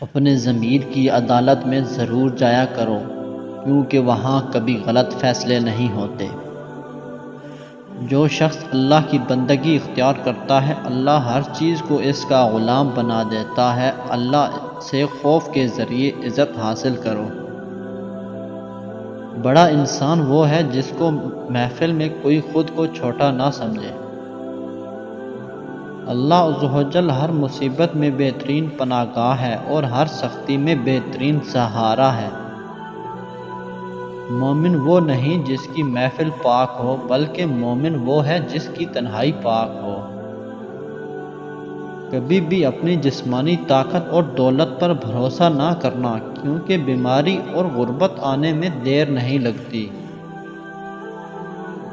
اپنے ضمیر کی عدالت میں ضرور جایا کرو، کیونکہ وہاں کبھی غلط فیصلے نہیں ہوتے۔ جو شخص اللہ کی بندگی اختیار کرتا ہے، اللہ ہر چیز کو اس کا غلام بنا دیتا ہے۔ اللہ سے خوف کے ذریعے عزت حاصل کرو۔ بڑا انسان وہ ہے جس کو محفل میں کوئی خود کو چھوٹا نہ سمجھے۔ اللہ عز و جل ہر مصیبت میں بہترین پناہ گاہ ہے اور ہر سختی میں بہترین سہارا ہے۔ مومن وہ نہیں جس کی محفل پاک ہو، بلکہ مومن وہ ہے جس کی تنہائی پاک ہو۔ کبھی بھی اپنی جسمانی طاقت اور دولت پر بھروسہ نہ کرنا، کیونکہ بیماری اور غربت آنے میں دیر نہیں لگتی۔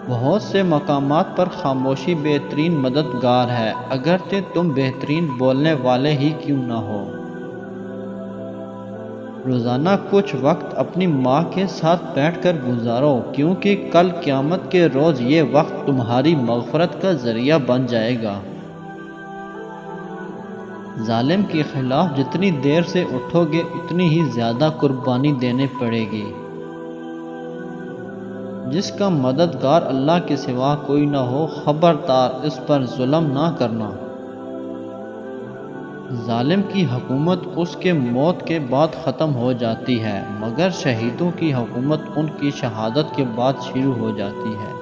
بہت سے مقامات پر خاموشی بہترین مددگار ہے، اگرچہ تم بہترین بولنے والے ہی کیوں نہ ہو۔ روزانہ کچھ وقت اپنی ماں کے ساتھ بیٹھ کر گزارو، کیونکہ کل قیامت کے روز یہ وقت تمہاری مغفرت کا ذریعہ بن جائے گا۔ ظالم کے خلاف جتنی دیر سے اٹھو گے اتنی ہی زیادہ قربانی دینی پڑے گی۔ جس کا مددگار اللہ کے سوا کوئی نہ ہو، خبردار اس پر ظلم نہ کرنا۔ ظالم کی حکومت اس کے موت کے بعد ختم ہو جاتی ہے، مگر شہیدوں کی حکومت ان کی شہادت کے بعد شروع ہو جاتی ہے۔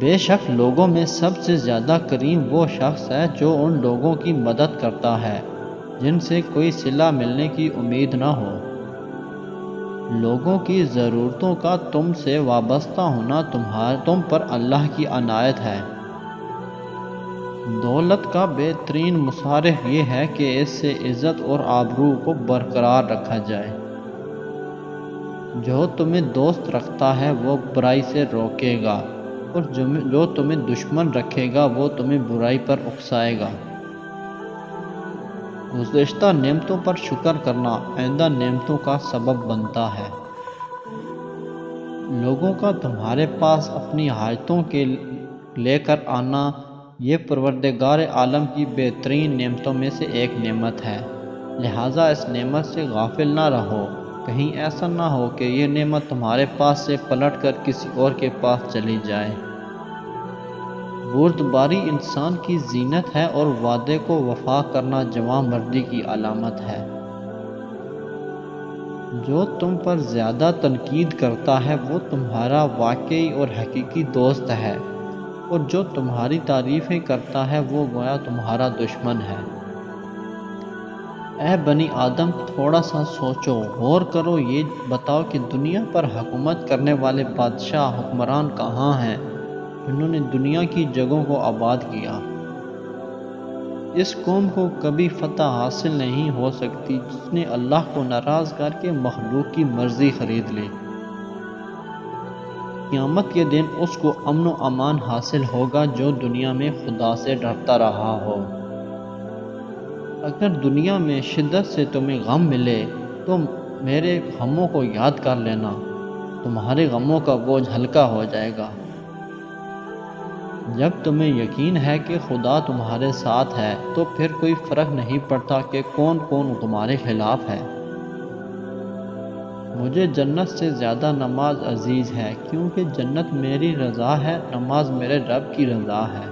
بے شک لوگوں میں سب سے زیادہ کریم وہ شخص ہے جو ان لوگوں کی مدد کرتا ہے جن سے کوئی صلہ ملنے کی امید نہ ہو۔ لوگوں کی ضرورتوں کا تم سے وابستہ ہونا تم پر اللہ کی عنایت ہے۔ دولت کا بہترین مصارف یہ ہے کہ اس سے عزت اور آبرو کو برقرار رکھا جائے۔ جو تمہیں دوست رکھتا ہے وہ برائی سے روکے گا، اور جو تمہیں دشمن رکھے گا وہ تمہیں برائی پر اکسائے گا۔ گزشتہ نعمتوں پر شکر کرنا آئندہ نعمتوں کا سبب بنتا ہے۔ لوگوں کا تمہارے پاس اپنی حاجتوں کے لے کر آنا یہ پروردگار عالم کی بہترین نعمتوں میں سے ایک نعمت ہے، لہٰذا اس نعمت سے غافل نہ رہو۔ کہیں ایسا نہ ہو کہ یہ نعمت تمہارے پاس سے پلٹ کر کسی اور کے پاس چلی جائے۔ بردباری انسان کی زینت ہے اور وعدے کو وفا کرنا جوان مردی کی علامت ہے۔ جو تم پر زیادہ تنقید کرتا ہے وہ تمہارا واقعی اور حقیقی دوست ہے، اور جو تمہاری تعریفیں کرتا ہے وہ گویا تمہارا دشمن ہے۔ اے بنی آدم، تھوڑا سا سوچو، غور کرو، یہ بتاؤ کہ دنیا پر حکومت کرنے والے بادشاہ حکمران کہاں ہیں جنہوں نے دنیا کی جگہوں کو آباد کیا؟ اس قوم کو کبھی فتح حاصل نہیں ہو سکتی جس نے اللہ کو ناراض کر کے مخلوق کی مرضی خرید لی۔ قیامت کے دن اس کو امن و امان حاصل ہوگا جو دنیا میں خدا سے ڈرتا رہا ہو۔ اگر دنیا میں شدت سے تمہیں غم ملے تو میرے غموں کو یاد کر لینا، تمہارے غموں کا بوجھ ہلکا ہو جائے گا۔ جب تمہیں یقین ہے کہ خدا تمہارے ساتھ ہے تو پھر کوئی فرق نہیں پڑتا کہ کون کون تمہارے خلاف ہے۔ مجھے جنت سے زیادہ نماز عزیز ہے، کیونکہ جنت میری رضا ہے، نماز میرے رب کی رضا ہے۔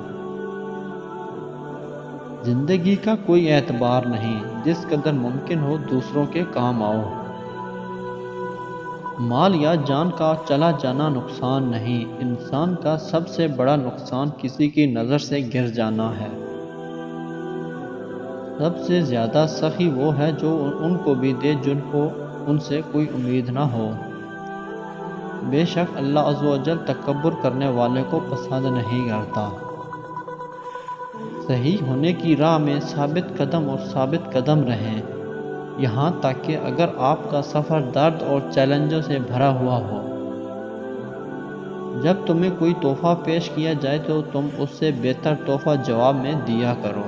زندگی کا کوئی اعتبار نہیں، جس قدر ممکن ہو دوسروں کے کام آؤ۔ مال یا جان کا چلا جانا نقصان نہیں، انسان کا سب سے بڑا نقصان کسی کی نظر سے گر جانا ہے۔ سب سے زیادہ سخی وہ ہے جو ان کو بھی دے جن کو ان سے کوئی امید نہ ہو۔ بے شک اللہ عز و جل تکبر کرنے والے کو پسند نہیں کرتا۔ صحیح ہونے کی راہ میں ثابت قدم اور ثابت قدم رہیں، یہاں تک کہ اگر آپ کا سفر درد اور چیلنجوں سے بھرا ہوا ہو۔ جب تمہیں کوئی تحفہ پیش کیا جائے تو تم اس سے بہتر تحفہ جواب میں دیا کرو۔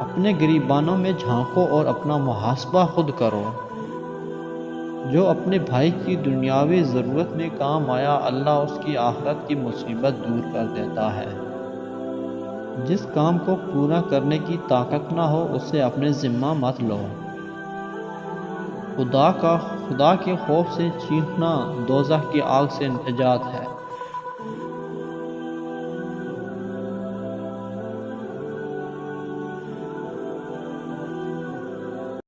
اپنے گریبانوں میں جھانکو اور اپنا محاسبہ خود کرو۔ جو اپنے بھائی کی دنیاوی ضرورت میں کام آیا، اللہ اس کی آخرت کی مصیبت دور کر دیتا ہے۔ جس کام کو پورا کرنے کی طاقت نہ ہو اسے اپنے ذمہ مت لو۔ خدا کے خوف سے چیخنا دوزخ کی آگ سے نجات ہے۔